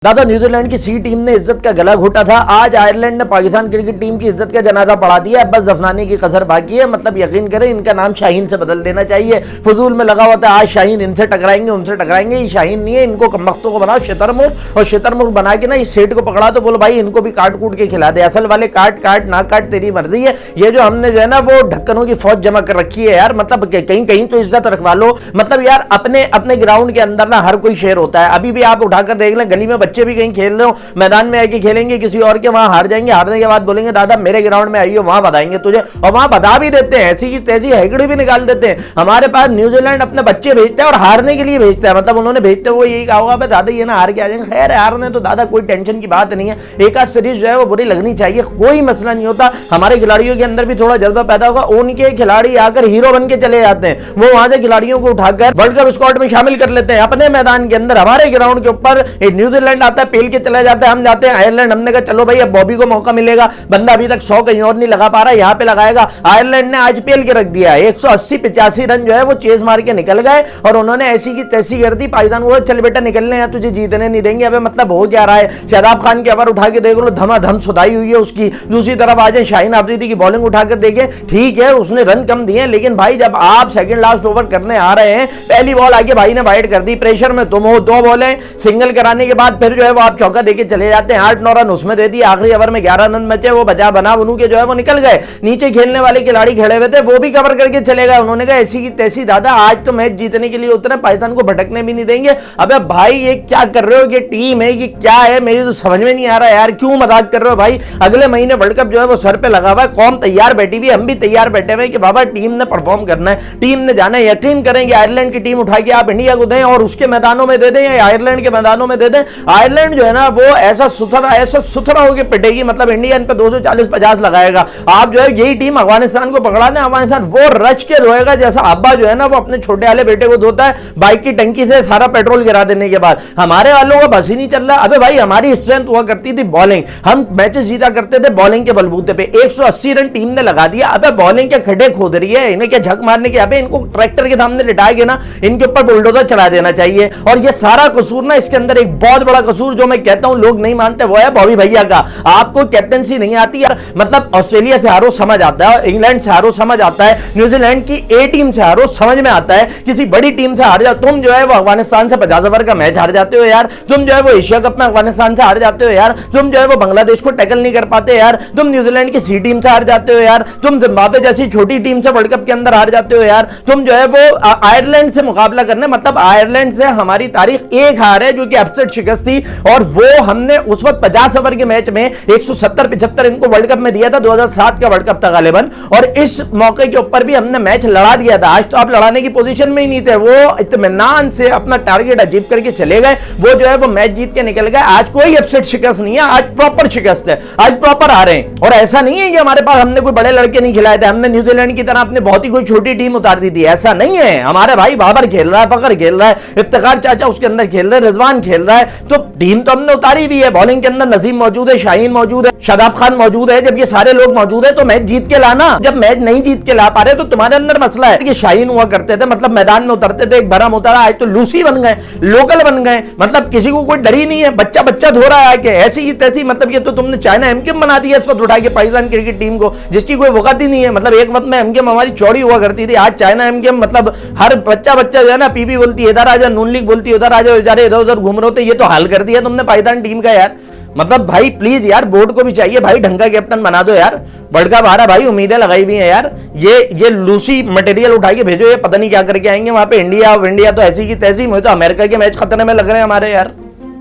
दादा न्यूजीलैंड की सी टीम ने इज्जत का गला घोटा था। आज आयरलैंड ने पाकिस्तान क्रिकेट टीम की इज्जत का जनाजा पढ़ा दिया। बस दफनाने की कसर बाकी है। मतलब यकीन करें, इनका नाम शाहीन से बदल देना चाहिए। फजूल में लगा हुआ था आज शाहीन इनसे टकराएंगे उनसे टकराएंगे। ये शाहीन नहीं है, इनको कमबख्तों को बनाओ शतरमुर्ग, और शतरमुर्ग बना के ना इस सेठ को पकड़ा तो बोलो भाई इनको भी काट कूट के खिला दे। असल वाले काट काट ना काट तेरी मर्जी है। ये जो हमने जो है ना वो ढक्कनों की फौज जमा कर रखी है यार। मतलब कहीं कहीं तो इज्जत रखवा लो। मतलब यार अपने अपने ग्राउंड के अंदर ना हर कोई शेर होता है। अभी भी आप उठाकर देख लें, गली में बच्चे भी कहीं खेल रहे हो, मैदान में आके खेलेंगे किसी और के, वहां हार जाएंगे, हारने के बाद बोलेंगे दादा मेरे ग्राउंड में आइयो, वहां बताएंगे तुझे, और वहां बता भी देते हैं, ऐसी की तैसी हैकड़ी भी निकाल देते हैं। हमारे पास न्यूजीलैंड अपने बच्चे भेजता है और हारने के लिए भेजता है। मतलब उन्होंने भेजते हुए यही कहा होगा दादा ये ना हार के आ जाएंगे। खैर हारने तो दादा कोई टेंशन की बात नहीं है, एक आध सीरीज जो है वो बुरी लगनी चाहिए, कोई मसला नहीं होता। हमारे खिलाड़ियों के अंदर भी थोड़ा जज्बा पैदा होगा। उनके खिलाड़ी आकर हीरो बन के चले जाते हैं, वो वहां से खिलाड़ियों को उठाकर वर्ल्ड कप स्क्वाड में शामिल कर लेते हैं अपने मैदान के अंदर। हमारे ग्राउंड के ऊपर न्यूजीलैंड आता है, पेल के चले जाते हैं, हम जाते हैं आयरलैंड। हमने कहा चलो भाई अब बॉबी को मौका मिलेगा, बंदा अभी तक 100 कहीं और नहीं लगा पा रहा, यहां पे लगाएगा। आयरलैंड ने आज पेल के रख दिया, 180-85 रन जो है वो चेज मार के निकल गए, और उन्होंने ऐसी की तैसी कर दी। पाकिस्तान को चल बेटा निकलने हैं, तुझे जीतने नहीं देंगे। अबे मतलब हो क्या रहा है? शादाब खान की ओवर उठा के देख लो, धमाधम सुधाई हुई है उसकी। दूसरी तरफ आ जाए शाहीन अफरीदी की बॉलिंग उठाकर देखें, ठीक है उसने रन कम दिए, लेकिन भाई जब आप सेकंड लास्ट ओवर करने आ रहे हैं, पहली बॉल आके भाई ने वाइड कर दी, प्रेशर में तुम हो, 2 बॉलें सिंगल कराने के बाद फिर जो है वो आप चौका देके चले जाते हैं। 8-9 रन उसमें दे दिए, आखिरी ओवर में 11 रन बचे, वो बचा बना बनू के जो है वो निकल गए। नीचे खेलने वाले खिलाड़ी खड़े हुए थे, वो भी कवर करके चले गए। उन्होंने कहा ऐसी की तैसी दादा आज तो मैच जीतने के लिए उतरे, पाकिस्तान को भटकने भी नहीं देंगे। अबे भाई ये क्या कर रहे हो? ये टीम है, ये क्या है? मेरी तो समझ में नहीं आ रहा यार, क्यों मजाक कर रहे हो भाई? अगले महीने वर्ल्ड कप जो है वो सर पे लगा हुआ है, कौम तैयार बैठी हुई, हम भी तैयार बैठे हुए कि बाबा टीम ने परफॉर्म करना है, टीम ने जाना है। यकीन करेंगे आयरलैंड की टीम उठा के आप इंडिया को दें और उसके मैदानों में दे दें या आयरलैंड के मैदानों में दे दें, आयरलैंड जो है ना वो ऐसा सुथरा होकर पिटेगी। मतलब इंडिया इन पे 240-50 लगाएगा। आप जो है यही टीम अफगानिस्तान को पकड़ा दें, अफगानिस्तान वो रच के रोएगा जैसा अब्बा जो है ना वो अपने छोटे वाले बेटे को धोता है बाइक की टंकी से सारा पेट्रोल गिरा देने के बाद। हमारे वालों का बस ही नहीं चल रहा। अबे भाई हमारी स्ट्रेंथ हुआ करती थी बॉलिंग, हम मैचेस जीता करते थे बॉलिंग के बलबूते पे। 180 रन टीम ने लगा दिया। अबे बॉलिंग के खड्डे खोद रही है, इन्हें क्या झक मारने के? अबे इनको ट्रैक्टर के सामने लिटाएंगे ना, इनके ऊपर बुलडोजर चढ़ा देना चाहिए। और ये सारा कसूर ना, इसके अंदर एक बहुत बड़ा कसूर जो मैं कहता हूं लोग नहीं मानते, वो है बॉबी भैया का। आपको कैप्टनसी नहीं आती यार। मतलब ऑस्ट्रेलिया से हारो समझ आता है, इंग्लैंड से हारो समझ आता है, न्यूजीलैंड की ए टीम से हारो समझ में आता है, किसी बड़ी टीम से हार जाओ। तुम जो है वो अफगानिस्तान से 50 ओवर का मैच हार जाते हो यार, तुम जो है वो एशिया कप में अफगानिस्तान से हार जाते हो यार, तुम जो है वो बांग्लादेश को टैकल नहीं कर पाते यार, तुम न्यूजीलैंड की सी टीम से हार जाते हो यार, तुम जिम्बाब्वे जैसी छोटी टीम से वर्ल्ड कप के अंदर हार जाते हो यार, तुम जो है वो आयरलैंड से मुकाबला करने, मतलब आयरलैंड से हमारी तारीख एक हार है जो कि अपसेट शिकस्त थी, और वो हमने उस वक्त 50 ओवर के मैच में 170-75 इनको वर्ल्ड कप में दिया था, 2007 का वर्ल्ड कप था गालिबन, और इस मौके के ऊपर भी हमने मैच लड़ा दिया था। आज तो आप लड़ाने की पोजीशन में ही नहीं थे, वो इत्मीनान से अपना टारगेट अचीव करके चले गए, वो जो है वो मैच जीत के निकल गए। आज कोई अपसेट शिकस्त नहीं है, आज प्रॉपर शिकस्त है, आज प्रॉपर आ रहे हैं। और ऐसा नहीं है कि हमारे पास हमने कोई बड़े लड़के नहीं खिलाए थे, हमने न्यूजीलैंड की तरह अपने बहुत ही कोई छोटी टीम उतार दी थी, ऐसा नहीं है। हमारे भाई बाबर खेल रहा है, फखर खेल रहा है, इफ्तिखार चाचा उसके अंदर खेल रहे हैं, रिजवान खेल रहा है, तो टीम तो हमने उतारी हुई है। बॉलिंग के अंदर नसीम मौजूद है, शाहीन मौजूद है, शादाब खान मौजूद है। जब ये सारे लोग मौजूद है तो मैच जीत के लाना। जब मैच नहीं जीत के ला पा रहे तो तुम्हारे अंदर मसला है। कि शाहीन हुआ करते थे, मतलब मैदान में उतरते थे, एक भरम उतरा, आज तो लूसी बन गए, लोकल बन गए, मतलब किसी को कोई डर ही नहीं है, बच्चा बच्चा धो रहा है कि ऐसी ही तैसी। मतलब ये तो तुमने चाइना एमकेएम बना दिया इस वक्त उठा के पाकिस्तान क्रिकेट टीम को, जिसकी कोई वक्त ही नहीं है। मतलब एक वक्त में एमकेएम हमारी चौड़ी हुआ करती थी, आज चाइना एमकेएम, मतलब हर बच्चा जो है ना पीपी बोलती है इधर आ जा, नून लीग बोलती है उधर आ जाओ, बेचारे इधर उधर घूम रहे होते। ये तो हाल कर दिया तुमने पाकिस्तान टीम का यार। मतलब भाई प्लीज यार, बोर्ड को भी चाहिए भाई, ढंग का कैप्टन बना दो यार। वर्ल्ड कप आ रहा भाई, उम्मीदें लगाई हुई हैं यार। ये लूसी मटेरियल उठा के भेजो, ये पता नहीं क्या करके आएंगे वहां पे। इंडिया तो ऐसी की तैसी, मुझे तो अमेरिका के मैच खतरे में लग रहे हैं हमारे यार।